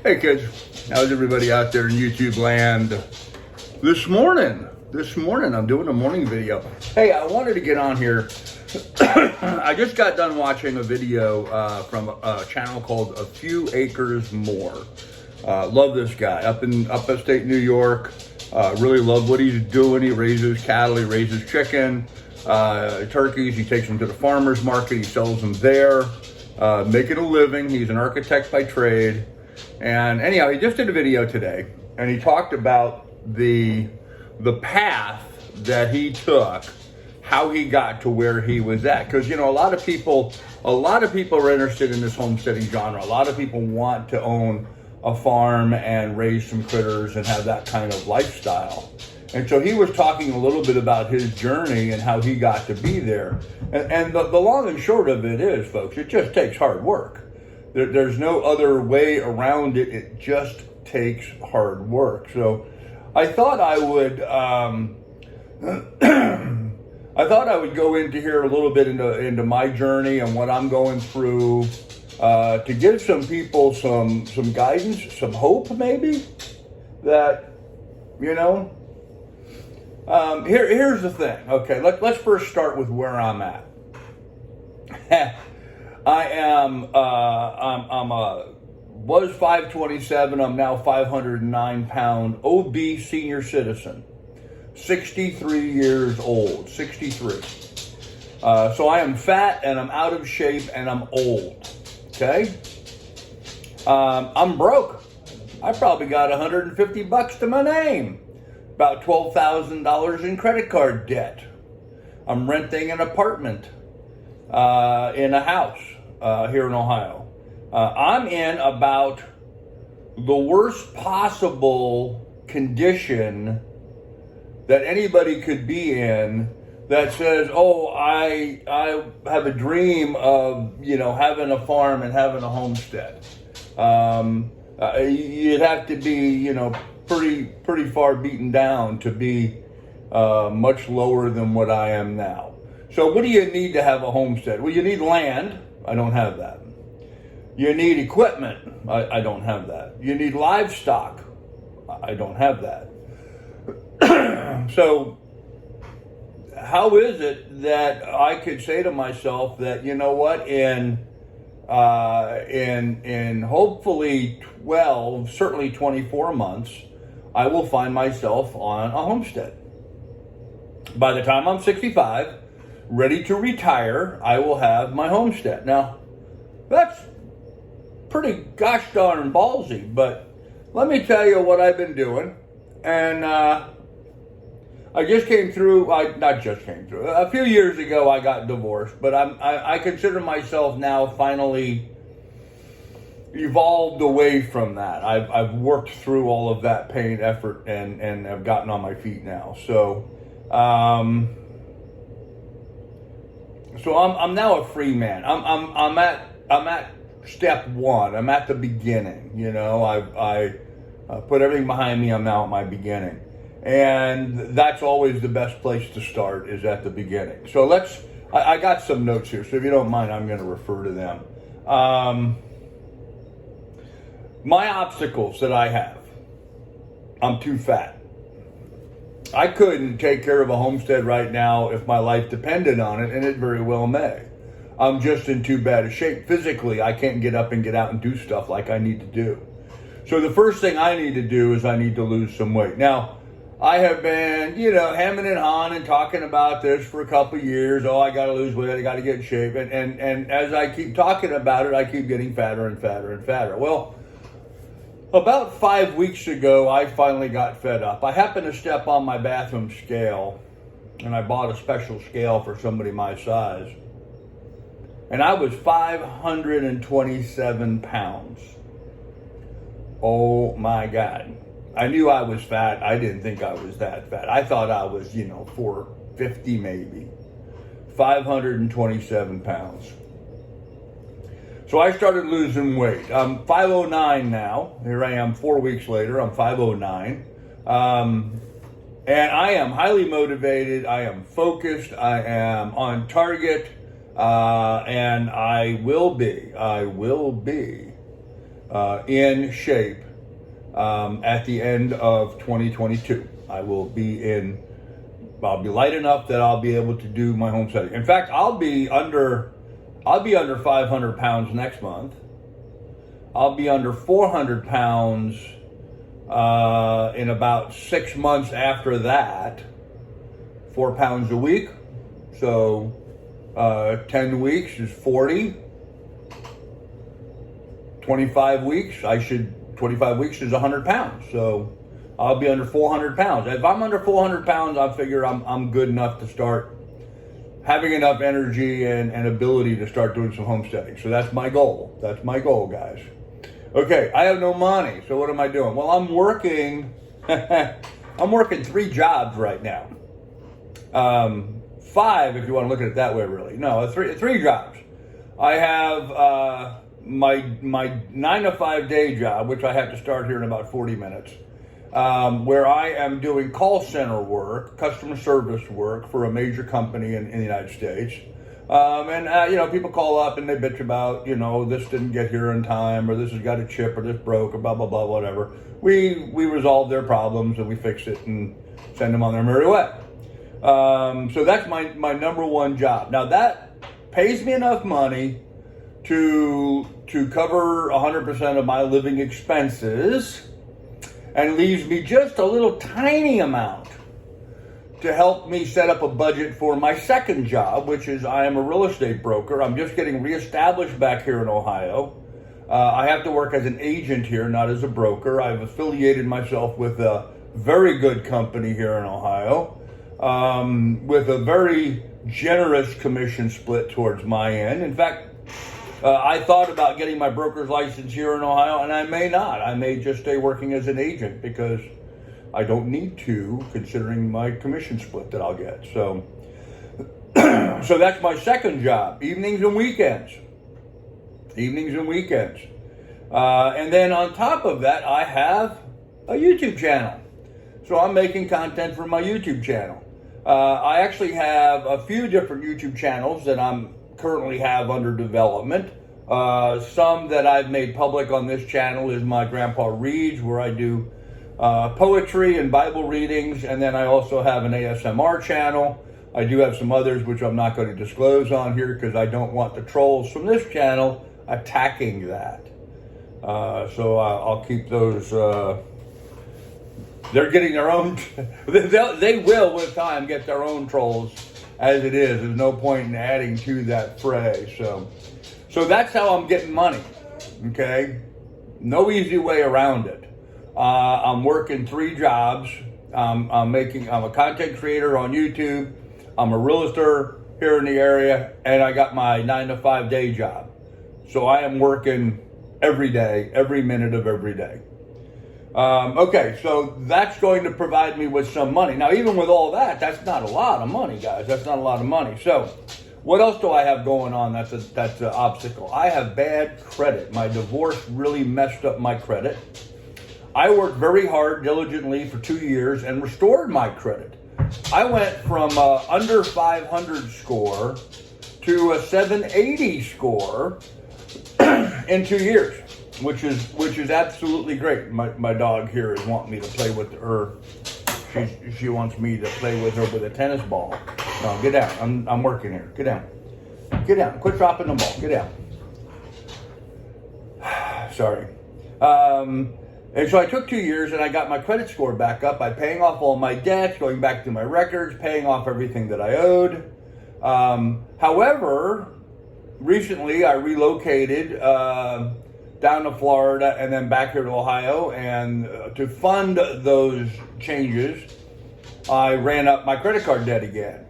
Hey kids, how's everybody out there in YouTube land? This morning I'm doing a morning video. Hey, I wanted to get on here. I just got done watching a video from a channel called A Few Acres More. Love this guy up in upstate New York. Really love what he's doing. He raises cattle, he raises chicken, turkeys. He takes them to the farmer's market. He sells them there, making a living. He's an architect by trade. And anyhow, he just did a video today, and he talked about the path that he took, how he got to where he was at. Because you know, a lot of people are interested in this homesteading genre. A lot of people want to own a farm and raise some critters and have that kind of lifestyle. And so he was talking a little bit about his journey and how he got to be there. And the long and short of it is, folks, it just takes hard work. There's no other way around it. It just takes hard work. So I thought I would go into here a little bit into my journey and what I'm going through, to give some people some guidance, some hope maybe, that, you know, here's the thing. Okay, let's first start with where I'm at. Was 527, I'm now 509 pound, obese senior citizen, 63 years old, 63. So I am fat and I'm out of shape and I'm old, okay? I'm broke. I probably got $150 to my name, about $12,000 in credit card debt. I'm renting an apartment in a house here in Ohio. I'm in about the worst possible condition that anybody could be in, that says, oh, I have a dream of, you know, having a farm and having a homestead. You'd have to be, you know, pretty far beaten down to be much lower than what I am now. So what do you need to have a homestead? Well, you need land. I don't have that. You need equipment. I don't have that. You need livestock. I don't have that. So how is it that I could say to myself that, you know what, in hopefully 12, certainly 24 months, I will find myself on a homestead. By the time I'm 65, ready to retire, I will have my homestead. Now, that's pretty gosh darn ballsy, but let me tell you what I've been doing. And I just came through, not just came through, a few years ago I got divorced, but I consider myself now finally evolved away from that. I've worked through all of that pain, effort, and have gotten on my feet now. So I'm now a free man. I'm at step one. I'm at the beginning. You know, I put everything behind me. I'm now at my beginning, and that's always the best place to start, is at the beginning. So I got some notes here. So if you don't mind, I'm going to refer to them. My obstacles that I have: I'm too fat. I couldn't take care of a homestead right now if my life depended on it, and it very well may. I'm just in too bad a shape. Physically, I can't get up and get out and do stuff like I need to do. So the first thing I need to do is I need to lose some weight. Now, I have been, you know, hemming and hawing and talking about this for a couple of years. Oh, I got to lose weight. I got to get in shape. And as I keep talking about it, I keep getting fatter and fatter and fatter. Well, about 5 weeks ago, I finally got fed up. I happened to step on my bathroom scale, and I bought a special scale for somebody my size. And I was 527 pounds. Oh my God. I knew I was fat. I didn't think I was that fat. I thought I was, 450 maybe. 527 pounds. So I started losing weight. I'm 509 now. Here I am 4 weeks later. I'm 509. And I am highly motivated. I am focused. I am on target. And I will be in shape at the end of 2022. I'll be light enough that I'll be able to do my homesteading. In fact, I'll be under 500 pounds next month. I'll be under 400 pounds in about 6 months after that. 4 pounds a week. So 10 weeks is 40. 25 weeks, 25 weeks is 100 pounds. So I'll be under 400 pounds. If I'm under 400 pounds, I figure I'm good enough to start having enough energy and ability to start doing some homesteading. So that's my goal. That's my goal, guys. Okay, I have no money. So what am I doing? Well, I'm working. I'm working 3 jobs right now. 5, if you want to look at it that way, really. No, three jobs. I have my 9 to 5 day job, which I have to start here in about 40 minutes, where I am doing call center work, customer service work for a major company in the United States. People call up and they bitch about, this didn't get here in time, or this has got a chip, or this broke, or blah, blah, blah, whatever. We resolve their problems and we fix it and send them on their merry way. So that's my number one job. Now that pays me enough money to cover 100% of my living expenses and leaves me just a little tiny amount to help me set up a budget for my second job, which is I am a real estate broker. I'm just getting reestablished back here in Ohio. I have to work as an agent here, not as a broker. I've affiliated myself with a very good company here in Ohio, with a very generous commission split towards my end. In fact, I thought about getting my broker's license here in Ohio, and I may not. I may just stay working as an agent because I don't need to, considering my commission split that I'll get. So that's my second job, evenings and weekends. And then on top of that, I have a YouTube channel. So I'm making content for my YouTube channel. I actually have a few different YouTube channels that I'm currently have under development. Some that I've made public on this channel is my Grandpa Reads, where I do poetry and Bible readings, and then I also have an ASMR channel. I do have some others which I'm not going to disclose on here because I don't want the trolls from this channel attacking that. So I'll keep those. They're getting their own. They will with time get their own trolls as it is. There's no point in adding to that fray. So that's how I'm getting money. Okay, no easy way around it. I'm working 3 jobs. I'm a content creator on YouTube. I'm a realtor here in the area, and I got my 9 to 5 day job. So I am working every day, every minute of every day. Okay, so that's going to provide me with some money. Now, even with all that, that's not a lot of money, guys. That's not a lot of money. So what else do I have going on that's an obstacle? I have bad credit. My divorce really messed up my credit. I worked very hard, diligently for 2 years and restored my credit. I went from under 500 score to a 780 score in 2 years, which is absolutely great. My dog here is wanting me to play with her. She wants me to play with her with a tennis ball. No, get down. I'm working here. Get down. Get down. Quit dropping the ball. Get down. Sorry. And so I took 2 years and I got my credit score back up by paying off all my debts, going back to my records, paying off everything that I owed. However, recently I relocated down to Florida and then back here to Ohio, and to fund those changes, I ran up my credit card debt again.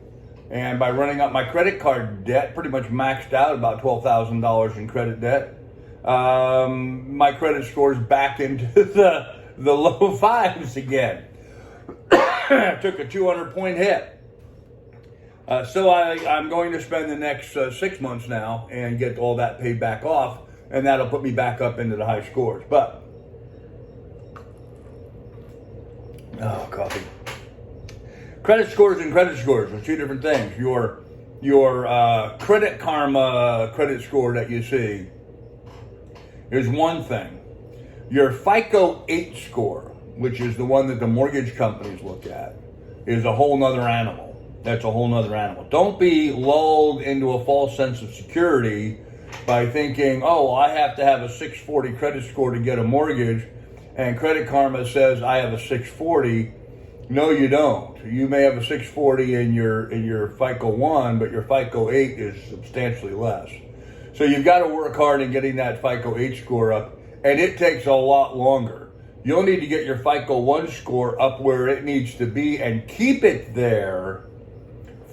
And by running up my credit card debt, pretty much maxed out about $12,000 in credit debt. My credit score's back into the low 5s again. Took a 200-point hit. So I'm going to spend the next 6 months now and get all that paid back off, and that'll put me back up into the high scores. But, coffee. Credit scores and credit scores are 2 different things. Your Credit Karma credit score that you see is one thing. Your FICO 8 score, which is the one that the mortgage companies look at, is a whole nother animal. That's a whole nother animal. Don't be lulled into a false sense of security by thinking, oh, I have to have a 640 credit score to get a mortgage, and Credit Karma says I have a 640. No, you don't. You may have a 640 in your FICO 1, but your FICO 8 is substantially less. So you've got to work hard in getting that FICO 8 score up, and it takes a lot longer. You'll need to get your FICO 1 score up where it needs to be and keep it there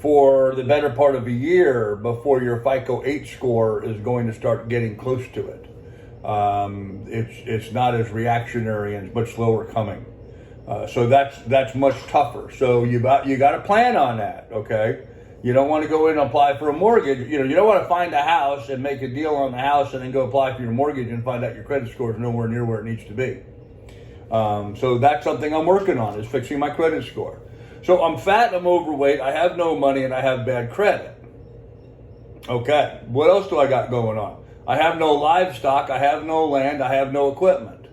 for the better part of a year before your FICO 8 score is going to start getting close to it. It's not as reactionary and it's much slower coming. So that's much tougher. So you got to plan on that, okay? You don't want to go in and apply for a mortgage. You don't want to find a house and make a deal on the house and then go apply for your mortgage and find out your credit score is nowhere near where it needs to be. So that's something I'm working on, is fixing my credit score. So I'm fat, I'm overweight, I have no money, and I have bad credit. Okay, what else do I got going on? I have no livestock, I have no land, I have no equipment.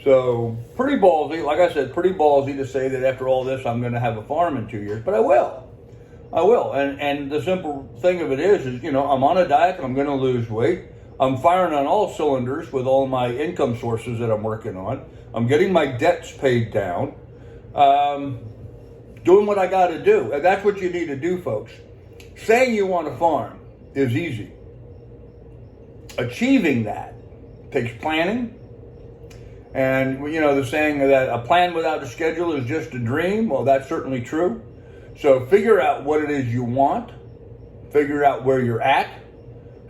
So pretty ballsy, like I said, pretty ballsy to say that after all this I'm going to have a farm in 2 years, but I will. And the simple thing of it is I'm on a diet, I'm going to lose weight. I'm firing on all cylinders with all my income sources that I'm working on. I'm getting my debts paid down. Doing what I got to do. And that's what you need to do, folks. Saying you want to farm is easy. Achieving that takes planning. And, the saying that a plan without a schedule is just a dream, well, that's certainly true. So figure out what it is you want. Figure out where you're at.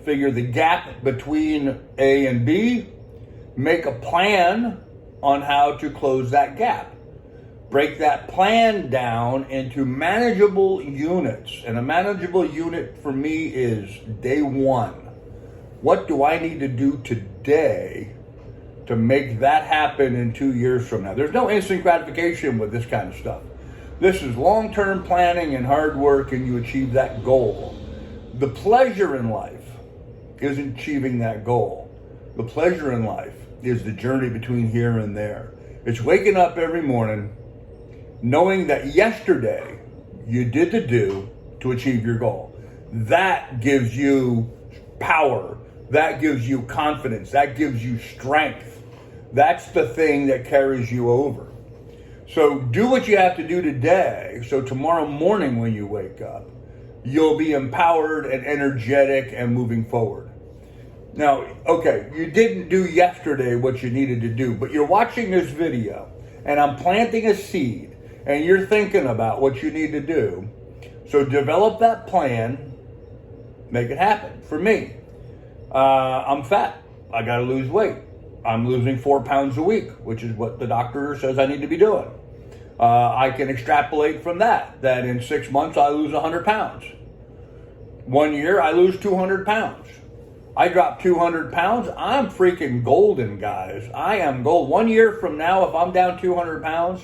Figure the gap between A and B. Make a plan on how to close that gap. Break that plan down into manageable units. And a manageable unit for me is day one. What do I need to do today to make that happen in 2 years from now? There's no instant gratification with this kind of stuff. This is long-term planning and hard work, and you achieve that goal. The pleasure in life isn't achieving that goal. The pleasure in life is the journey between here and there. It's waking up every morning knowing that yesterday you did the do to achieve your goal. That gives you power. That gives you confidence. That gives you strength. That's the thing that carries you over. So do what you have to do today, so tomorrow morning when you wake up, you'll be empowered and energetic and moving forward. Now, okay, you didn't do yesterday what you needed to do, but you're watching this video and I'm planting a seed and you're thinking about what you need to do. So develop that plan, make it happen. For me, I'm fat. I got to lose weight. I'm losing 4 pounds a week, which is what the doctor says I need to be doing. I can extrapolate from that in 6 months I lose 100 pounds. 1 year I lose 200 pounds. I drop 200 pounds, I'm freaking golden, guys. I am gold. 1 year from now, if I'm down 200 pounds,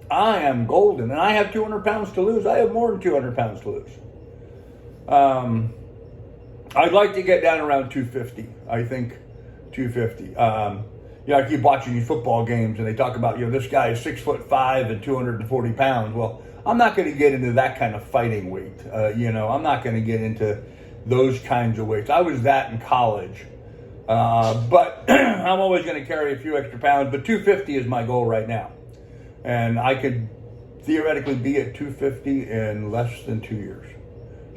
I am golden. And I have 200 pounds to lose. I have more than 200 pounds to lose. I'd like to get down around 250. I think 250. I keep watching these football games and they talk about, this guy is 6'5" and 240 pounds. Well, I'm not going to get into that kind of fighting weight. I'm not going to get into those kinds of weights. I was that in college. But I'm always going to carry a few extra pounds. But 250 is my goal right now. And I could theoretically be at 250 in less than 2 years.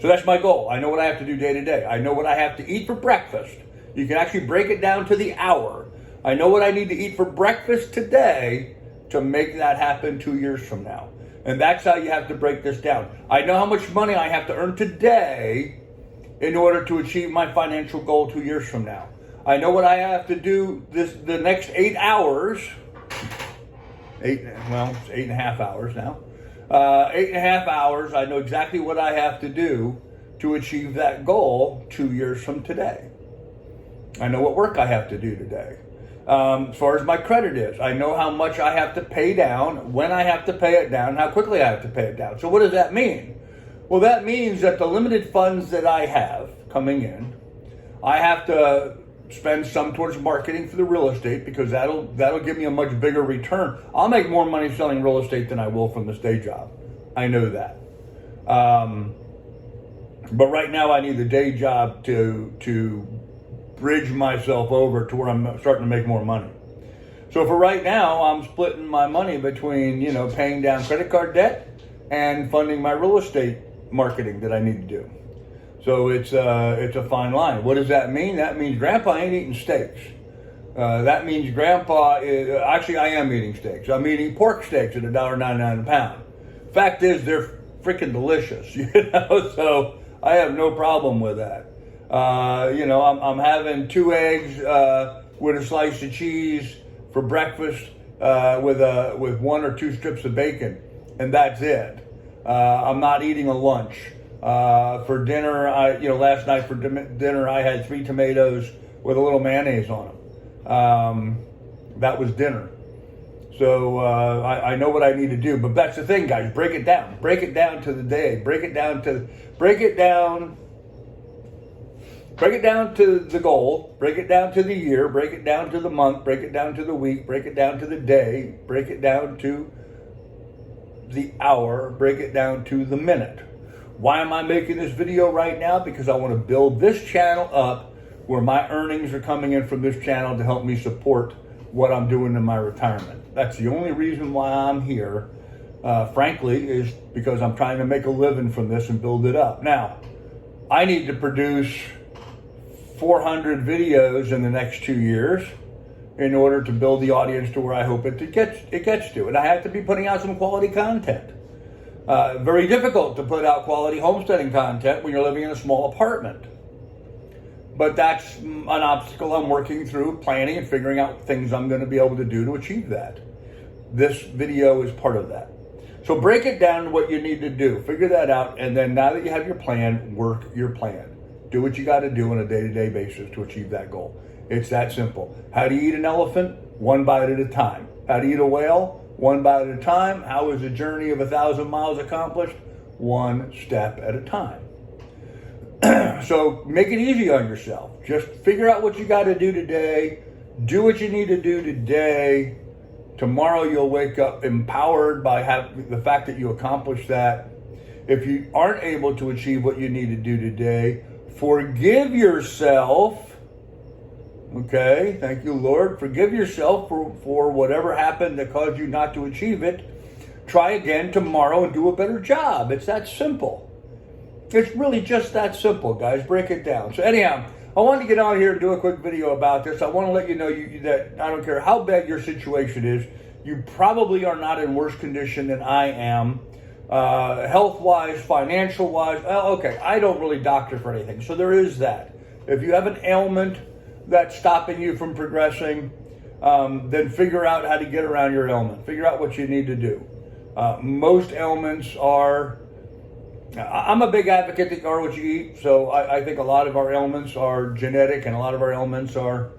So that's my goal. I know what I have to do day to day. I know what I have to eat for breakfast. You can actually break it down to the hour. I know what I need to eat for breakfast today to make that happen 2 years from now. And that's how you have to break this down. I know how much money I have to earn today in order to achieve my financial goal 2 years from now. I know what I have to do the next 8 hours. It's 8.5 hours now. 8.5 hours, I know exactly what I have to do to achieve that goal 2 years from today. I know what work I have to do today. As far as my credit is, I know how much I have to pay down, when I have to pay it down, and how quickly I have to pay it down. So what does that mean? Well, that means that the limited funds that I have coming in, I have to spend some towards marketing for the real estate, because that'll give me a much bigger return. I'll make more money selling real estate than I will from this day job. I know that. But right now I need the day job to bridge myself over to where I'm starting to make more money. So for right now, I'm splitting my money between, paying down credit card debt and funding my real estate marketing that I need to do. So it's a fine line. What does that mean? That means Grandpa ain't eating steaks. That means Grandpa is, actually I am eating steaks. I'm eating pork steaks at $1.99 a pound. Fact is, they're freaking delicious, so I have no problem with that. I'm having 2 eggs with a slice of cheese for breakfast with 1 or 2 strips of bacon, and that's it. I'm not eating a lunch. For dinner, last night for dinner I had 3 tomatoes with a little mayonnaise on them. That was dinner. So I know what I need to do, but that's the thing, guys. Break it down. Break it down to the day. Break it down to the goal. Break it down to the year. Break it down to the month. Break it down to the week. Break it down to the day. Break it down to the hour. Break it down to the minute. Why am I making this video right now? Because I want to build this channel up where my earnings are coming in from this channel to help me support what I'm doing in my retirement. That's the only reason why I'm here, frankly, is because I'm trying to make a living from this and build it up. Now, I need to produce 400 videos in the next 2 years in order to build the audience to where I hope it gets to. And I have to be putting out some quality content. Very difficult to put out quality homesteading content when you're living in a small apartment. But that's an obstacle I'm working through, planning and figuring out things I'm going to be able to do to achieve that. This video is part of that. So break it down to what you need to do. Figure that out, and then now that you have your plan, work your plan. Do what you got to do on a day-to-day basis to achieve that goal. It's that simple. How do you eat an elephant? 1 bite at a time. How do you eat a whale? 1 bite at a time. How is the journey of 1,000 miles accomplished? 1 step at a time. So make it easy on yourself. Just figure out what you got to do today. Do what you need to do today. Tomorrow you'll wake up empowered by the fact that you accomplished that. If you aren't able to achieve what you need to do today, forgive yourself. Okay, thank you, Lord. Forgive yourself for whatever happened that caused you not to achieve it. Try again tomorrow and do a better job. It's that simple. It's really just that simple, guys. Break it down. So anyhow, I wanted to get on here and do a quick video about this. I want to let you know that I don't care how bad your situation is, you probably are not in worse condition than I am. Health-wise, financial-wise. Okay, I don't really doctor for anything, so there is that. If you have an ailment that's stopping you from progressing, then figure out how to get around your ailment. Figure out what you need to do. Most ailments are... I'm a big advocate that you are what you eat, so I think a lot of our ailments are genetic, and a lot of our ailments are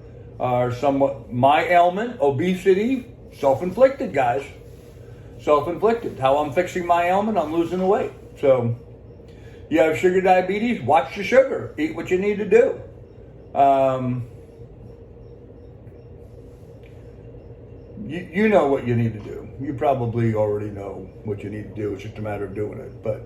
somewhat... My ailment, obesity, self-inflicted, guys. Self-inflicted. How I'm fixing my ailment, I'm losing the weight. So, you have sugar diabetes, watch the sugar. Eat what you need to do. You know what you need to do. You probably already know what you need to do. It's just a matter of doing it. But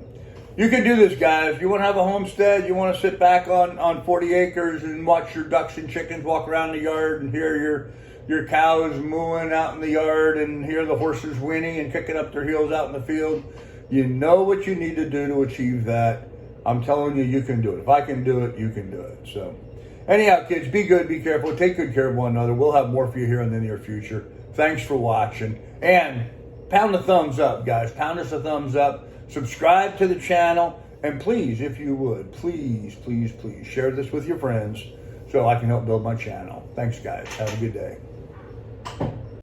you can do this, guys. You want to have a homestead, you want to sit back on 40 acres and watch your ducks and chickens walk around the yard and hear your cows mooing out in the yard and hear the horses whinnying and kicking up their heels out in the field. You know what you need to do to achieve that. I'm telling you, you can do it. If I can do it, you can do it. So anyhow, kids, be good, be careful, take good care of one another. We'll have more for you here in the near future. Thanks for watching. And pound the thumbs up, guys. Pound us a thumbs up. Subscribe to the channel. And please, if you would, please, please, please share this with your friends so I can help build my channel. Thanks, guys. Have a good day.